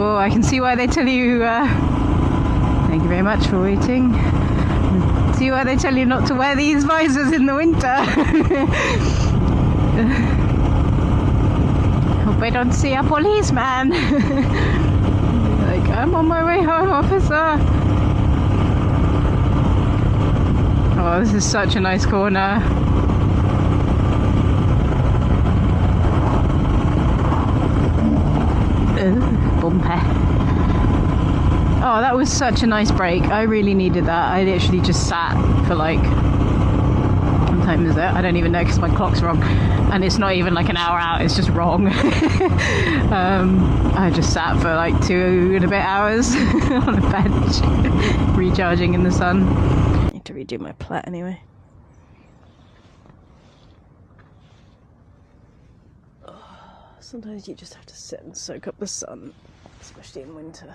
Oh, I can see why they tell you, thank you very much for waiting. See why they tell you not to wear these visors in the winter. Hope I don't see a policeman. Like, I'm on my way home, officer. Oh, this is such a nice corner. Bumper. Oh, that was such a nice break. I really needed that. I literally just sat for like, what time is it? I don't even know because my clock's wrong. And it's not even like an hour out, it's just wrong. I just sat for like 2 and a bit hours on a bench, recharging in the sun. I need to redo my plait anyway. Oh, sometimes you just have to sit and soak up the sun, especially in winter.